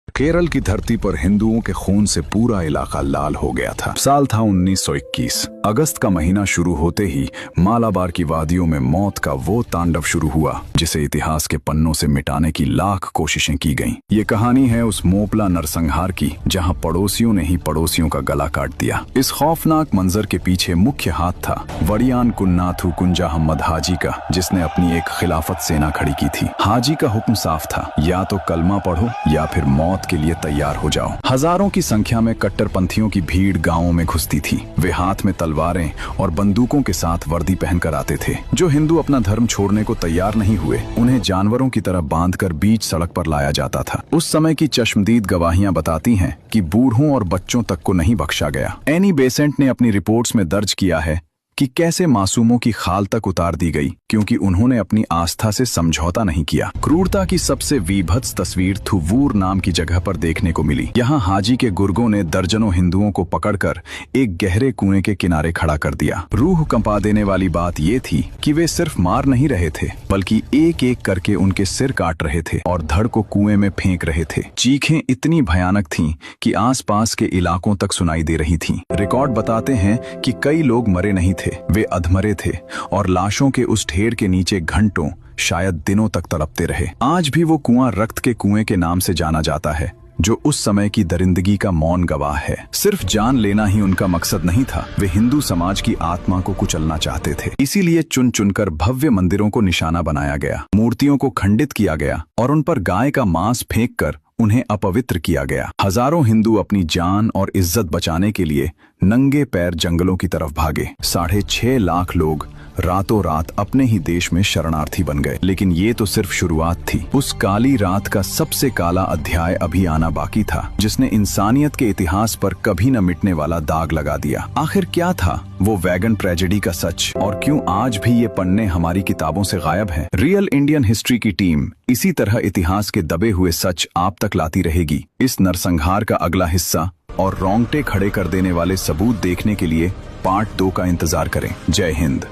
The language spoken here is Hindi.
केरल की धरती पर हिंदुओं के खून से पूरा इलाका लाल हो गया था। साल था 1921। अगस्त का महीना शुरू होते ही मालाबार की वादियों में मौत का वो तांडव शुरू हुआ जिसे इतिहास के पन्नों से मिटाने की लाख कोशिशें की गईं। ये कहानी है उस मोपला नरसंहार की जहां पड़ोसियों ने ही पड़ोसियों का गला काट दिया। इस खौफनाक मंजर के पीछे मुख्य हाथ था वड़ियान कुन्नाथु कुंजा अहमद हाजी का, जिसने अपनी एक खिलाफत सेना खड़ी की थी। हाजी का हुक्म साफ था, या तो कलमा पढ़ो या फिर मौत के लिए तैयार हो जाओ। हजारों की संख्या में कट्टरपंथियों की भीड़ गांवों में घुसती थी। वे हाथ में तलवारें और बंदूकों के साथ वर्दी पहनकर आते थे। जो हिंदू अपना धर्म छोड़ने को तैयार नहीं हुए, उन्हें जानवरों की तरह बांधकर बीच सड़क पर लाया जाता था। उस समय की चश्मदीद गवाहियां बताती हैं कि बूढ़ों और बच्चों तक को नहीं बख्शा गया। एनी बेसेंट ने अपनी रिपोर्ट्स में दर्ज किया है कि कैसे मासूमों की खाल तक उतार दी गई क्योंकि उन्होंने अपनी आस्था से समझौता नहीं किया। क्रूरता की सबसे विभत्स तस्वीर थुवूर नाम की जगह पर देखने को मिली। यहाँ हाजी के गुर्गों ने दर्जनों हिंदुओं को पकड़कर एक गहरे कुएं के किनारे खड़ा कर दिया। रूह कंपा देने वाली बात ये थी कि वे सिर्फ मार नहीं रहे थे, बल्कि एक एक करके उनके सिर काट रहे थे और धड़ को कुएं में फेंक रहे थे। चीखें इतनी भयानक थीं कि आसपास के इलाकों तक सुनाई दे रही थीं। रिकॉर्ड बताते हैं कि कई लोग मरे नहीं थे, वे अधमरे थे और लाशों के उस ढेर के नीचे घंटों शायद दिनों तक तड़पते रहे। आज भी वो कुआं रक्त के कुएं के नाम से जाना जाता है, जो उस समय की दरिंदगी का मौन गवाह है। सिर्फ जान लेना ही उनका मकसद नहीं था, वे हिंदू समाज की आत्मा को कुचलना चाहते थे। इसीलिए चुन चुनकर भव्य मंदिरों को निशाना बनाया गया, मूर्तियों को खंडित किया गया और उन पर गाय का मांस फेंककर उन्हें अपवित्र किया गया। हजारों हिंदू अपनी जान और इज्जत बचाने के लिए नंगे पैर जंगलों की तरफ भागे। 6.5 लाख लोग रातों रात अपने ही देश में शरणार्थी बन गए। लेकिन ये तो सिर्फ शुरुआत थी। उस काली रात का सबसे काला अध्याय अभी आना बाकी था, जिसने इंसानियत के इतिहास पर कभी न मिटने वाला दाग लगा दिया। आखिर क्या था वो वैगन ट्रेजेडी का सच, और क्यों आज भी ये पन्ने हमारी किताबों से गायब हैं? रियल इंडियन हिस्ट्री की टीम इसी तरह इतिहास के दबे हुए सच आप तक लाती रहेगी। इस नरसंहार का अगला हिस्सा और रोंगटे खड़े कर देने वाले सबूत देखने के लिए पार्ट 2 का इंतजार करें। जय हिंद।